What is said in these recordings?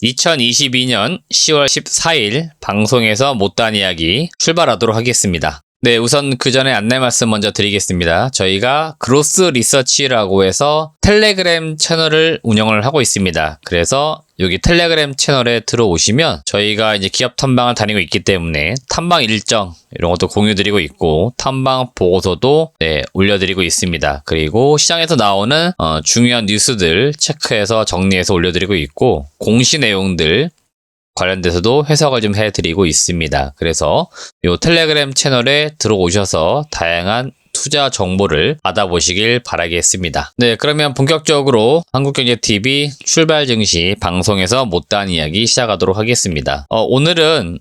2022년 10월 14일 방송에서 못다한 이야기 출발하도록 하겠습니다. 네, 우선 그 전에 안내 말씀 먼저 드리겠습니다. 저희가 그로스 리서치라고 해서 텔레그램 채널을 운영을 하고 있습니다. 그래서 여기 텔레그램 채널에 들어오시면 저희가 이제 기업 탐방을 다니고 있기 때문에 탐방 일정 이런 것도 공유드리고 있고 탐방 보고서도 올려드리고 있습니다. 그리고 시장에서 나오는 중요한 뉴스들 체크해서 정리해서 올려드리고 있고 공시 내용들 관련돼서도 해석을 좀 해드리고 있습니다. 그래서 이 텔레그램 채널에 들어오셔서 다양한 투자 정보를 받아보시길 바라겠습니다. 네, 그러면 본격적으로 한국경제TV 출발 증시 방송에서 못다한 이야기 시작하도록 하겠습니다. 오늘은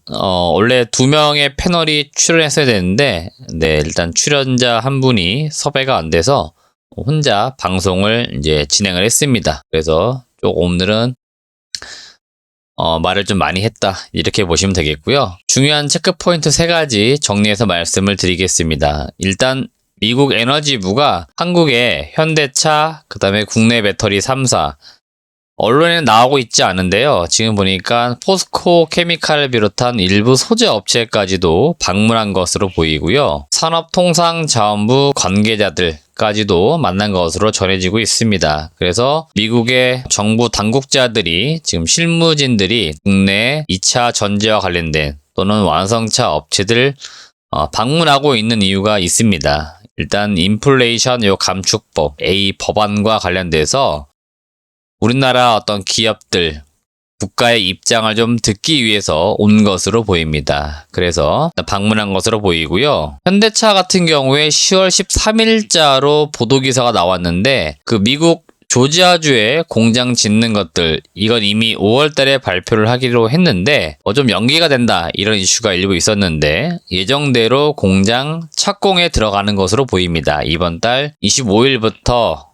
원래 2명의 패널이 출연했어야 되는데 일단 출연자 한 분이 섭외가 안 돼서 혼자 방송을 이제 진행을 했습니다. 그래서 오늘은 말을 좀 많이 했다 이렇게 보시면 되겠고요. 중요한 체크포인트 3가지 정리해서 말씀을 드리겠습니다. 일단 미국 에너지부가 한국의 현대차, 그 다음에 국내 배터리 3사 언론에 나오고 있지 않은데요. 지금 보니까 포스코 케미칼을 비롯한 일부 소재 업체까지도 방문한 것으로 보이고요. 산업통상자원부 관계자들까지도 만난 것으로 전해지고 있습니다. 그래서 미국의 정부 당국자들이 지금 실무진들이 국내 2차 전지와 관련된 또는 완성차 업체들 방문하고 있는 이유가 있습니다. 일단 인플레이션 감축법 A 법안과 관련돼서 우리나라 어떤 기업들, 국가의 입장을 좀 듣기 위해서 온 것으로 보입니다. 그래서 방문한 것으로 보이고요. 현대차 같은 경우에 10월 13일자로 보도기사가 나왔는데 그 미국 조지아주에 공장 짓는 것들 이건 이미 5월달에 발표를 하기로 했는데 좀 연기가 된다 이런 이슈가 일부 있었는데 예정대로 공장 착공에 들어가는 것으로 보입니다. 이번 달 25일부터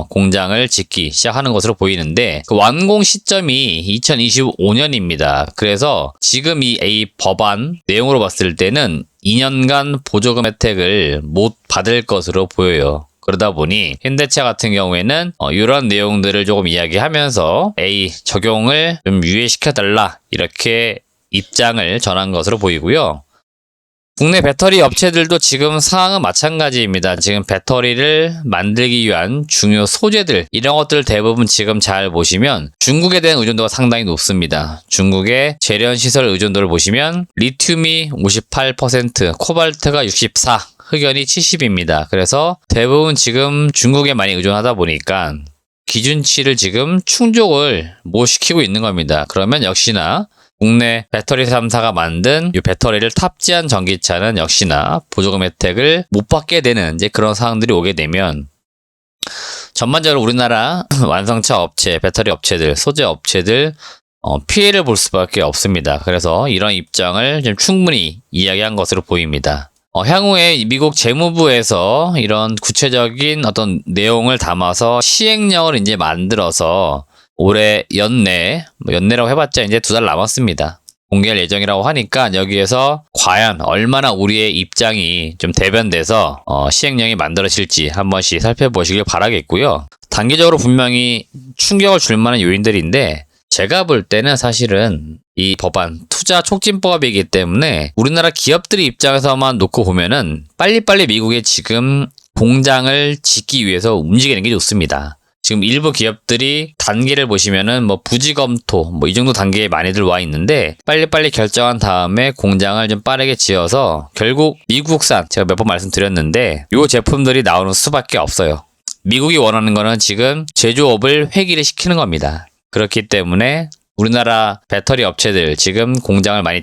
공장을 짓기 시작하는 것으로 보이는데 그 완공 시점이 2025년입니다. 그래서 지금 이 A 법안 내용으로 봤을 때는 2년간 보조금 혜택을 못 받을 것으로 보여요. 그러다 보니 현대차 같은 경우에는 이런 내용들을 조금 이야기하면서 A 적용을 좀 유예시켜달라 이렇게 입장을 전한 것으로 보이고요. 국내 배터리 업체들도 지금 상황은 마찬가지입니다. 지금 배터리를 만들기 위한 중요 소재들 이런 것들 대부분 지금 잘 보시면 중국에 대한 의존도가 상당히 높습니다. 중국의 재련 시설 의존도를 보시면 리튬이 58%, 코발트가 64%, 흑연이 70입니다. 그래서 대부분 지금 중국에 많이 의존하다 보니까 기준치를 지금 충족을 못 시키고 있는 겁니다. 그러면 역시나 국내 배터리 3사가 만든 이 배터리를 탑재한 전기차는 역시나 보조금 혜택을 못 받게 되는 이제 그런 상황들이 오게 되면 전반적으로 우리나라 완성차 업체, 배터리 업체들, 소재 업체들 피해를 볼 수밖에 없습니다. 그래서 이런 입장을 좀 충분히 이야기한 것으로 보입니다. 향후에 미국 재무부에서 이런 구체적인 어떤 내용을 담아서 시행령을 이제 만들어서 올해 연내라고 해봤자 이제 2달 남았습니다. 공개할 예정이라고 하니까 여기에서 과연 얼마나 우리의 입장이 좀 대변돼서 시행령이 만들어질지 한 번씩 살펴보시길 바라겠고요. 단기적으로 분명히 충격을 줄 만한 요인들인데 제가 볼 때는 사실은 이 법안 투자 촉진법이기 때문에 우리나라 기업들의 입장에서만 놓고 보면은 빨리빨리 미국에 지금 공장을 짓기 위해서 움직이는 게 좋습니다. 지금 일부 기업들이 단계를 보시면은 부지 검토 이 정도 단계에 많이들 와 있는데 빨리빨리 결정한 다음에 공장을 좀 빠르게 지어서 결국 미국산 제가 몇 번 말씀드렸는데 이 제품들이 나오는 수밖에 없어요. 미국이 원하는 거는 지금 제조업을 회귀를 시키는 겁니다. 그렇기 때문에 우리나라 배터리 업체들 지금 공장을 많이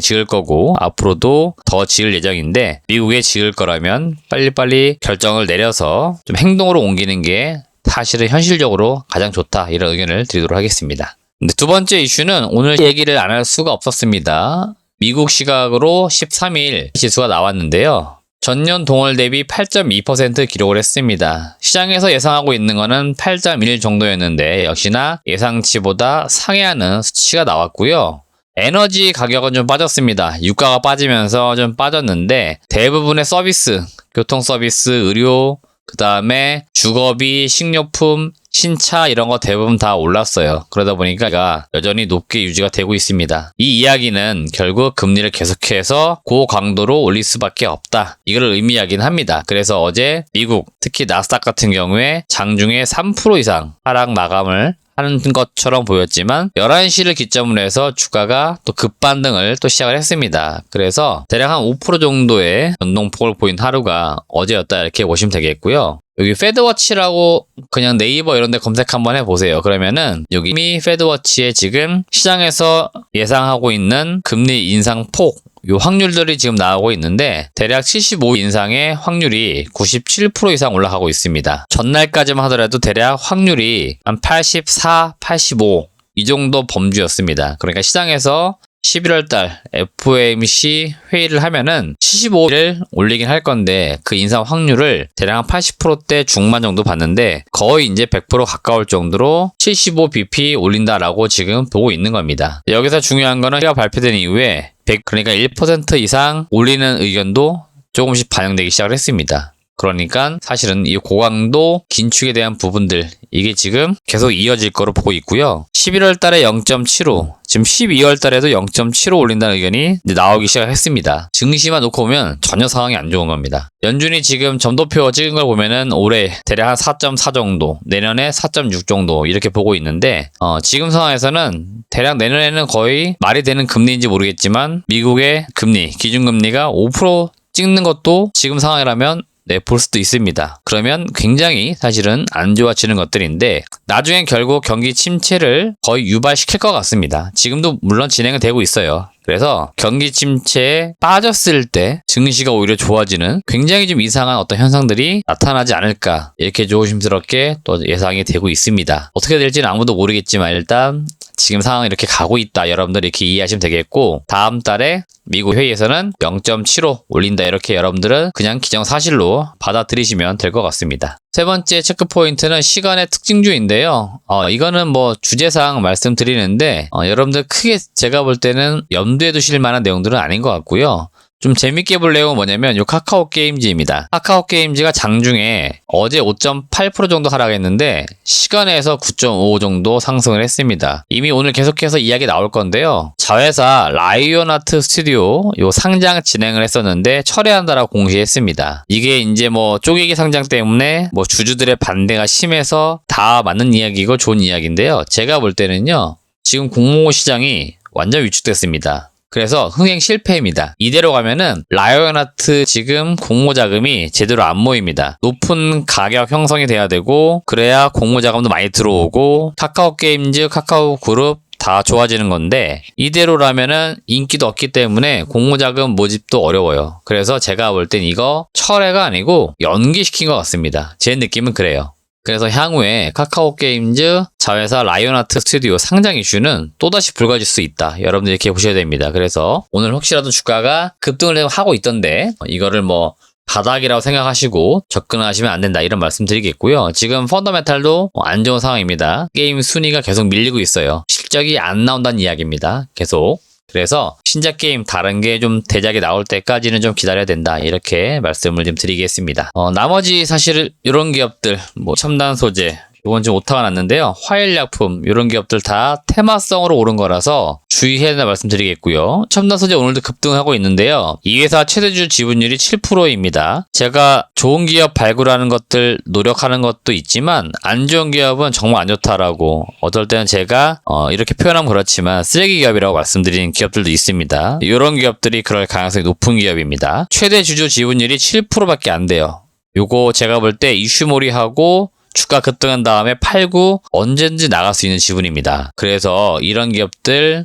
지을 거고 앞으로도 더 지을 예정인데 미국에 지을 거라면 빨리빨리 결정을 내려서 좀 행동으로 옮기는 게 사실은 현실적으로 가장 좋다 이런 의견을 드리도록 하겠습니다. 근데 두 번째 이슈는 오늘 얘기를 안 할 수가 없었습니다. 미국 시각으로 13일 지수가 나왔는데요. 전년 동월 대비 8.2% 기록을 했습니다. 시장에서 예상하고 있는 거는 8.1 정도였는데 역시나 예상치보다 상회하는 수치가 나왔고요. 에너지 가격은 좀 빠졌습니다. 유가가 빠지면서 좀 빠졌는데 대부분의 서비스, 교통 서비스, 의료, 그 다음에 주거비, 식료품, 신차 이런 거 대부분 다 올랐어요. 그러다 보니까 여전히 높게 유지가 되고 있습니다. 이 이야기는 결국 금리를 계속해서 고강도로 올릴 수밖에 없다. 이걸 의미하긴 합니다. 그래서 어제 미국, 특히 나스닥 같은 경우에 장중에 3% 이상 하락 마감을 하는 것처럼 보였지만 11시를 기점으로 해서 주가가 또 급반등을 또 시작을 했습니다. 그래서 대략 한 5% 정도의 변동폭을 보인 하루가 어제였다 이렇게 보시면 되겠고요. 여기 페드워치라고 그냥 네이버 이런 데 검색 한번 해보세요. 그러면은 여기 이미 페드워치에 지금 시장에서 예상하고 있는 금리 인상폭 요 확률들이 지금 나오고 있는데 대략 75 인상의 확률이 97% 이상 올라가고 있습니다. 전날까지만 하더라도 대략 확률이 한 84, 85 이 정도 범주였습니다. 그러니까 시장에서 11월 달 FOMC 회의를 하면은 75를 올리긴 할 건데 그 인상 확률을 대략 한 80%대 중반 정도 봤는데 거의 이제 100% 가까울 정도로 75bp 올린다라고 지금 보고 있는 겁니다. 여기서 중요한 거는 회의가 발표된 이후에 100, 그러니까 1% 이상 올리는 의견도 조금씩 반영되기 시작을 했습니다. 그러니까 사실은 이 고강도 긴축에 대한 부분들 이게 지금 계속 이어질 거로 보고 있고요. 11월 달에 0.75 지금 12월 달에도 0.75 올린다는 의견이 이제 나오기 시작했습니다. 증시만 놓고 보면 전혀 상황이 안 좋은 겁니다. 연준이 지금 점도표 찍은 걸 보면은 올해 대략 한 4.4 정도, 내년에 4.6 정도 이렇게 보고 있는데 지금 상황에서는 대략 내년에는 거의 말이 되는 금리인지 모르겠지만 미국의 금리, 기준금리가 5% 찍는 것도 지금 상황이라면 볼 수도 있습니다. 그러면 굉장히 사실은 안 좋아지는 것들인데 나중엔 결국 경기 침체를 거의 유발시킬 것 같습니다. 지금도 물론 진행은 되고 있어요. 그래서 경기 침체에 빠졌을 때 증시가 오히려 좋아지는 굉장히 좀 이상한 어떤 현상들이 나타나지 않을까 이렇게 조심스럽게 또 예상이 되고 있습니다. 어떻게 될지는 아무도 모르겠지만 일단 지금 상황이 이렇게 가고 있다. 여러분들 이렇게 이해하시면 되겠고 다음 달에 미국 회의에서는 0.75 올린다. 이렇게 여러분들은 그냥 기정사실로 받아들이시면 될 것 같습니다. 세 번째 체크포인트는 시간의 특징주인데요. 이거는 뭐 주제상 말씀드리는데 여러분들 크게 제가 볼 때는 염두에 두실 만한 내용들은 아닌 것 같고요. 좀 재밌게 볼 내용은 뭐냐면 요 카카오 게임즈입니다. 카카오 게임즈가 장중에 어제 5.8% 정도 하락했는데 시간에서 9.5 정도 상승을 했습니다. 이미 오늘 계속해서 이야기 나올 건데요. 자회사 라이온하트 스튜디오 요 상장 진행을 했었는데 철회한다라고 공시했습니다. 이게 이제 뭐 쪼개기 상장 때문에 뭐 주주들의 반대가 심해서 다 맞는 이야기고 좋은 이야기인데요. 제가 볼 때는요. 지금 공모 시장이 완전 위축됐습니다. 그래서 흥행 실패입니다. 이대로 가면은 라이온하트 지금 공모 자금이 제대로 안 모입니다. 높은 가격 형성이 돼야 되고 그래야 공모 자금도 많이 들어오고 카카오 게임즈, 카카오 그룹 다 좋아지는 건데 이대로라면은 인기도 없기 때문에 공모 자금 모집도 어려워요. 그래서 제가 볼 땐 이거 철회가 아니고 연기시킨 것 같습니다. 제 느낌은 그래요. 그래서 향후에 카카오 게임즈 자회사 라이온하트 스튜디오 상장 이슈는 또다시 불거질 수 있다. 여러분들 이렇게 보셔야 됩니다. 그래서 오늘 혹시라도 주가가 급등을 하고 있던데 이거를 뭐 바닥이라고 생각하시고 접근하시면 안 된다. 이런 말씀 드리겠고요. 지금 펀더멘탈도 안 좋은 상황입니다. 게임 순위가 계속 밀리고 있어요. 실적이 안 나온다는 이야기입니다. 계속. 그래서 신작 게임 다른 게 좀 대작이 나올 때까지는 좀 기다려야 된다. 이렇게 말씀을 좀 드리겠습니다. 나머지 사실 이런 기업들 뭐 첨단 소재 이건 좀 오타가 났는데요. 화일약품 이런 기업들 다 테마성으로 오른 거라서 주의해야 된다 말씀드리겠고요. 첨단 소재 오늘도 급등하고 있는데요. 이 회사 최대주 지분율이 7%입니다. 제가 좋은 기업 발굴하는 것들 노력하는 것도 있지만 안 좋은 기업은 정말 안 좋다라고 어떨 때는 제가 이렇게 표현하면 그렇지만 쓰레기 기업이라고 말씀드리는 기업들도 있습니다. 이런 기업들이 그럴 가능성이 높은 기업입니다. 최대 주주 지분율이 7%밖에 안 돼요. 요거 제가 볼 때 이슈몰이하고 주가 급등한 다음에 팔고 언제든지 나갈 수 있는 지분입니다. 그래서 이런 기업들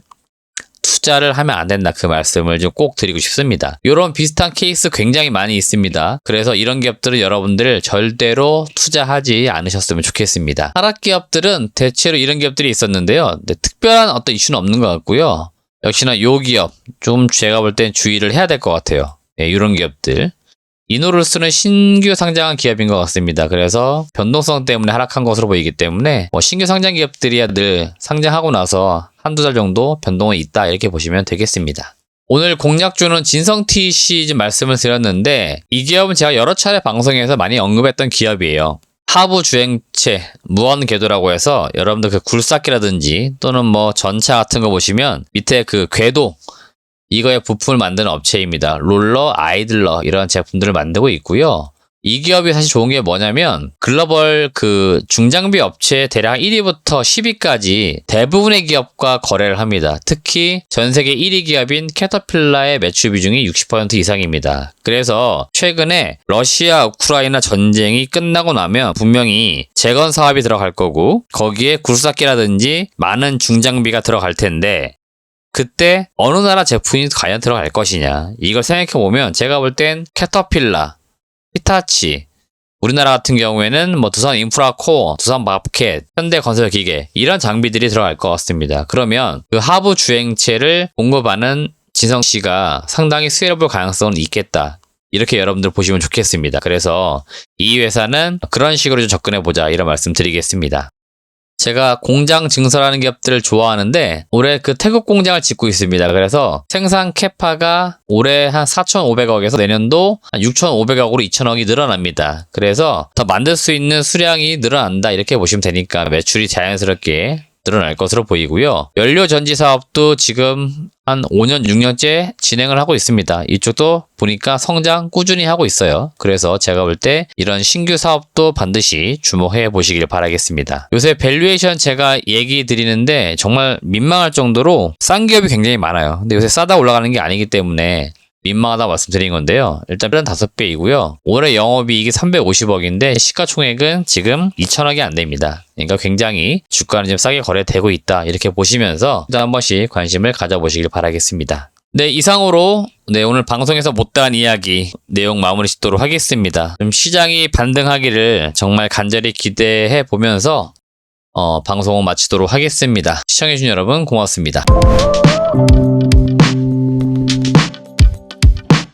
투자를 하면 안 된다. 그 말씀을 좀 꼭 드리고 싶습니다. 이런 비슷한 케이스 굉장히 많이 있습니다. 그래서 이런 기업들은 여러분들 절대로 투자하지 않으셨으면 좋겠습니다. 하락 기업들은 대체로 이런 기업들이 있었는데요. 특별한 어떤 이슈는 없는 것 같고요. 역시나 이 기업 좀 제가 볼 땐 주의를 해야 될 것 같아요. 이런 기업들. 이노룰스는 신규 상장한 기업인 것 같습니다. 그래서 변동성 때문에 하락한 것으로 보이기 때문에 신규 상장 기업들이야 늘 상장하고 나서 한두 달 정도 변동이 있다 이렇게 보시면 되겠습니다. 오늘 공략주는 진성TC 좀 말씀을 드렸는데 이 기업은 제가 여러 차례 방송에서 많이 언급했던 기업이에요. 하부 주행체 무한 궤도라고 해서 여러분들 그 굴삭기라든지 또는 뭐 전차 같은 거 보시면 밑에 그 궤도 이거의 부품을 만드는 업체입니다. 롤러, 아이들러 이런 제품들을 만들고 있고요. 이 기업이 사실 좋은 게 뭐냐면 글로벌 그 중장비 업체 대략 1위부터 10위까지 대부분의 기업과 거래를 합니다. 특히 전 세계 1위 기업인 캐터필라의 매출 비중이 60% 이상입니다. 그래서 최근에 러시아 우크라이나 전쟁이 끝나고 나면 분명히 재건 사업이 들어갈 거고 거기에 굴삭기라든지 많은 중장비가 들어갈 텐데 그때 어느 나라 제품이 과연 들어갈 것이냐 이걸 생각해보면 제가 볼 땐 캐터필라, 히타치, 우리나라 같은 경우에는 뭐 두산 인프라코어, 두산 마켓, 현대건설기계 이런 장비들이 들어갈 것 같습니다. 그러면 그 하부 주행체를 공급하는 진성씨가 상당히 수혜를 볼 가능성은 있겠다. 이렇게 여러분들 보시면 좋겠습니다. 그래서 이 회사는 그런 식으로 좀 접근해보자 이런 말씀 드리겠습니다. 제가 공장 증설하는 기업들을 좋아하는데 올해 그 태국 공장을 짓고 있습니다. 그래서 생산 캐파가 올해 한 4,500억에서 내년도 한 6,500억으로 2,000억이 늘어납니다. 그래서 더 만들 수 있는 수량이 늘어난다 이렇게 보시면 되니까 매출이 자연스럽게 늘어날 것으로 보이고요. 연료 전지 사업도 지금 한 5년, 6년째 진행을 하고 있습니다. 이쪽도 보니까 성장 꾸준히 하고 있어요. 그래서 제가 볼 때 이런 신규 사업도 반드시 주목해 보시길 바라겠습니다. 요새 밸류에이션 제가 얘기 드리는데 정말 민망할 정도로 싼 기업이 굉장히 많아요. 근데 요새 싸다 올라가는 게 아니기 때문에 민망하다고 말씀드린 건데요. 일단 5배이고요. 올해 영업이익이 350억인데 시가총액은 지금 2,000억이 안 됩니다. 그러니까 굉장히 주가는 좀 싸게 거래되고 있다. 이렇게 보시면서 또 한 번씩 관심을 가져보시길 바라겠습니다. 네, 이상으로 오늘 방송에서 못다한 이야기 내용 마무리 짓도록 하겠습니다. 좀 시장이 반등하기를 정말 간절히 기대해 보면서 방송을 마치도록 하겠습니다. 시청해주신 여러분 고맙습니다.